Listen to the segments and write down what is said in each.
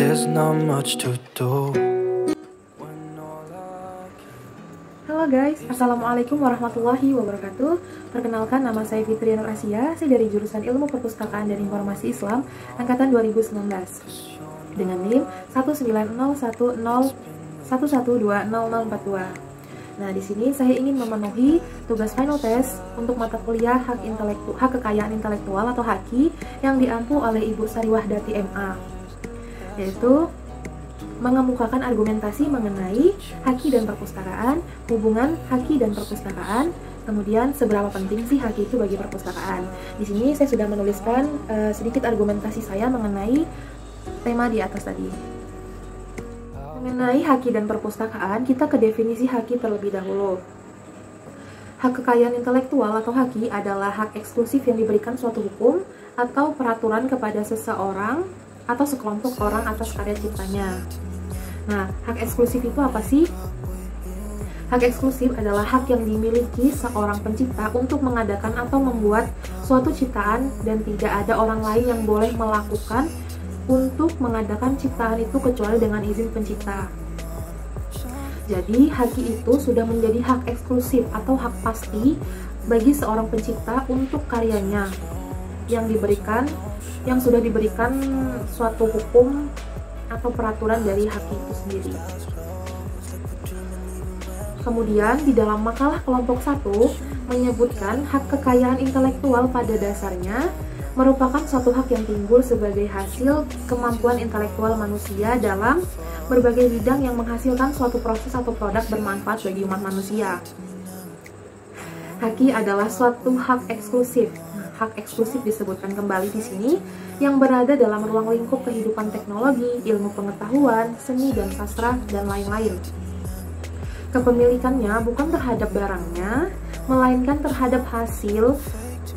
there's not much to do. Halo guys, Assalamualaikum warahmatullahi wabarakatuh. Perkenalkan, nama saya Fitri Nur Asia. Saya dari jurusan Ilmu Perpustakaan dan Informasi Islam angkatan 2019 dengan NIM 1901011200042. Nah, di sini saya ingin memenuhi tugas final test untuk mata kuliah Hak Kekayaan Intelektual atau HAKI yang diampu oleh Ibu Sari Wahdati MA, yaitu mengemukakan argumentasi mengenai haki dan perpustakaan, hubungan haki dan perpustakaan, kemudian seberapa penting sih haki itu bagi perpustakaan. Di sini saya sudah menuliskan sedikit argumentasi saya mengenai tema di atas tadi. Mengenai haki dan perpustakaan, kita ke definisi haki terlebih dahulu. Hak kekayaan intelektual atau haki adalah hak eksklusif yang diberikan suatu hukum atau peraturan kepada seseorang atau sekelompok orang atas karya ciptanya. Nah, hak eksklusif itu apa sih? Hak eksklusif adalah hak yang dimiliki seorang pencipta untuk mengadakan atau membuat suatu ciptaan dan tidak ada orang lain yang boleh melakukan untuk mengadakan ciptaan itu kecuali dengan izin pencipta. Jadi, haki itu sudah menjadi hak eksklusif atau hak pasti bagi seorang pencipta untuk karyanya yang sudah diberikan suatu hukum atau peraturan dari haki itu sendiri. Kemudian di dalam makalah kelompok 1 menyebutkan hak kekayaan intelektual pada dasarnya merupakan suatu hak yang timbul sebagai hasil kemampuan intelektual manusia dalam berbagai bidang yang menghasilkan suatu proses atau produk bermanfaat bagi umat manusia. Haki adalah suatu hak eksklusif. Hak eksklusif disebutkan kembali di sini yang berada dalam ruang lingkup kehidupan teknologi, ilmu pengetahuan, seni dan sastra, dan lain-lain. Kepemilikannya bukan terhadap barangnya, melainkan terhadap hasil,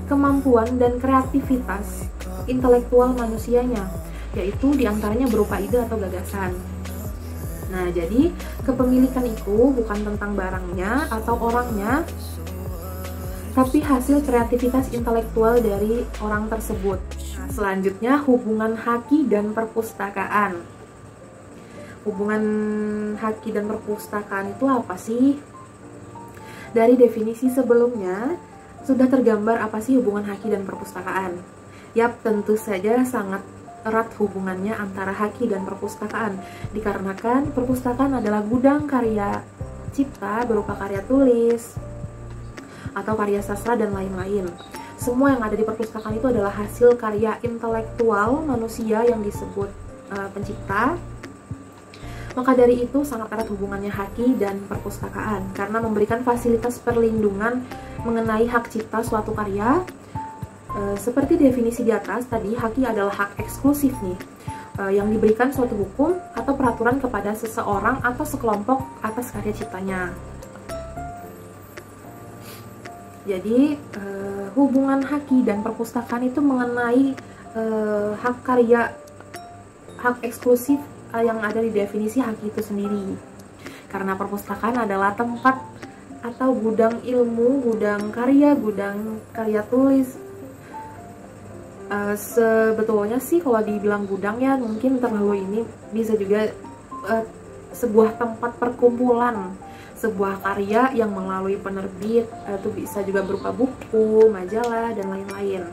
kemampuan, dan kreativitas intelektual manusianya, yaitu diantaranya berupa ide atau gagasan. Nah, jadi kepemilikan itu bukan tentang barangnya atau orangnya, tapi hasil kreativitas intelektual dari orang tersebut. Nah, selanjutnya hubungan haki dan perpustakaan. Hubungan haki dan perpustakaan itu apa sih? Dari definisi sebelumnya sudah tergambar apa sih hubungan haki dan perpustakaan. Yap, tentu saja sangat erat hubungannya antara haki dan perpustakaan, dikarenakan perpustakaan adalah gudang karya cipta berupa karya tulis atau karya sastra dan lain-lain. Semua yang ada di perpustakaan itu adalah hasil karya intelektual manusia yang disebut pencipta. Maka dari itu sangat erat hubungannya haki dan perpustakaan karena memberikan fasilitas perlindungan mengenai hak cipta suatu karya. Seperti definisi di atas tadi, haki adalah hak eksklusif nih yang diberikan suatu hukum atau peraturan kepada seseorang atau sekelompok atas karya ciptanya. Jadi hubungan haki dan perpustakaan itu mengenai hak eksklusif yang ada di definisi haki itu sendiri. Karena perpustakaan adalah tempat atau gudang ilmu, gudang karya tulis. Sebetulnya sih kalau dibilang gudang ya mungkin terlalu ini, bisa juga sebuah tempat perkumpulan sebuah karya yang melalui penerbit, itu bisa juga berupa buku, majalah, dan lain-lain.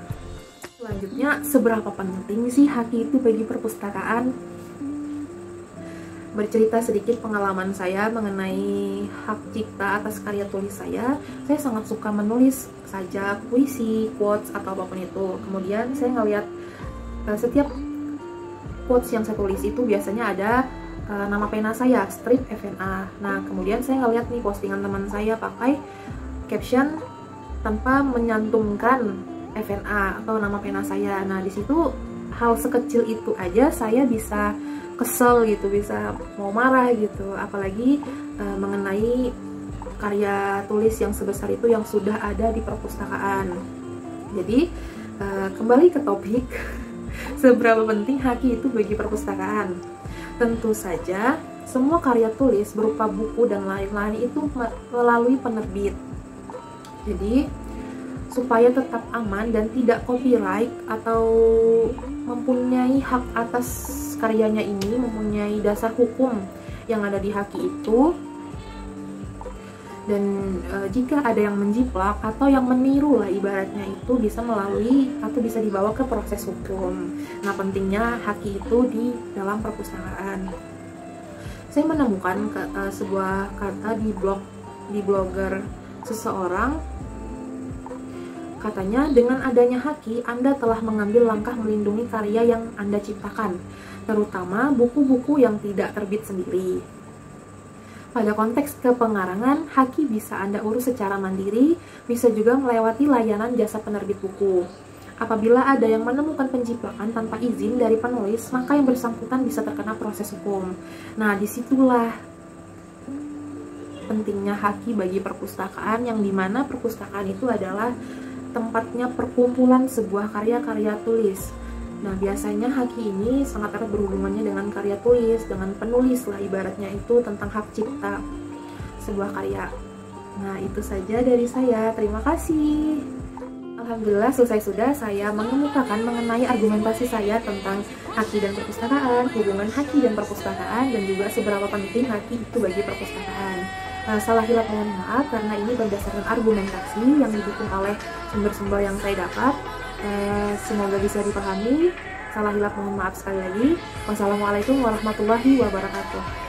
Selanjutnya, seberapa penting sih haki itu bagi perpustakaan? Bercerita sedikit pengalaman saya mengenai hak cipta atas karya tulis saya sangat suka menulis sajak, puisi, quotes, atau apapun itu. Kemudian saya ngeliat setiap quotes yang saya tulis itu biasanya ada nama pena saya, strip FNA. Nah, kemudian saya ngeliat nih postingan teman saya pakai caption tanpa menyantumkan FNA atau nama pena saya. Nah, di situ hal sekecil itu aja saya bisa kesel gitu, bisa mau marah gitu, apalagi mengenai karya tulis yang sebesar itu yang sudah ada di perpustakaan. Jadi kembali ke topik, seberapa penting haki itu bagi perpustakaan? Tentu saja semua karya tulis berupa buku dan lain-lain itu melalui penerbit. Jadi supaya tetap aman dan tidak copyright atau mempunyai hak atas karyanya ini mempunyai dasar hukum yang ada di haki itu. Dan jika ada yang menjiplak atau yang meniru lah ibaratnya, itu bisa melalui atau bisa dibawa ke proses hukum. Nah, pentingnya haki itu di dalam perpustakaan. Saya menemukan sebuah kata di blogger seseorang. Katanya, dengan adanya haki, Anda telah mengambil langkah melindungi karya yang Anda ciptakan, terutama buku-buku yang tidak terbit sendiri. Pada konteks kepengarangan, haki bisa Anda urus secara mandiri, bisa juga melewati layanan jasa penerbit buku. Apabila ada yang menemukan penjiplakan tanpa izin dari penulis, maka yang bersangkutan bisa terkena proses hukum. Nah, disitulah pentingnya haki bagi perpustakaan, yang dimana perpustakaan itu adalah tempatnya perkumpulan sebuah karya-karya tulis. Nah, biasanya haki ini sangat erat berhubungannya dengan karya tulis, dengan penulis lah ibaratnya itu, tentang hak cipta sebuah karya. Nah, itu saja dari saya. Terima kasih. Alhamdulillah, selesai sudah saya mengemukakan mengenai argumentasi saya tentang haki dan perpustakaan, hubungan haki dan perpustakaan, dan juga seberapa penting haki itu bagi perpustakaan. Salah hilap mohon maaf, karena ini berdasarkan argumentasi yang didukung oleh sumber-sumber yang saya dapat. Semoga bisa dipahami. Salah hilap mohon maaf sekali lagi. Wassalamualaikum warahmatullahi wabarakatuh.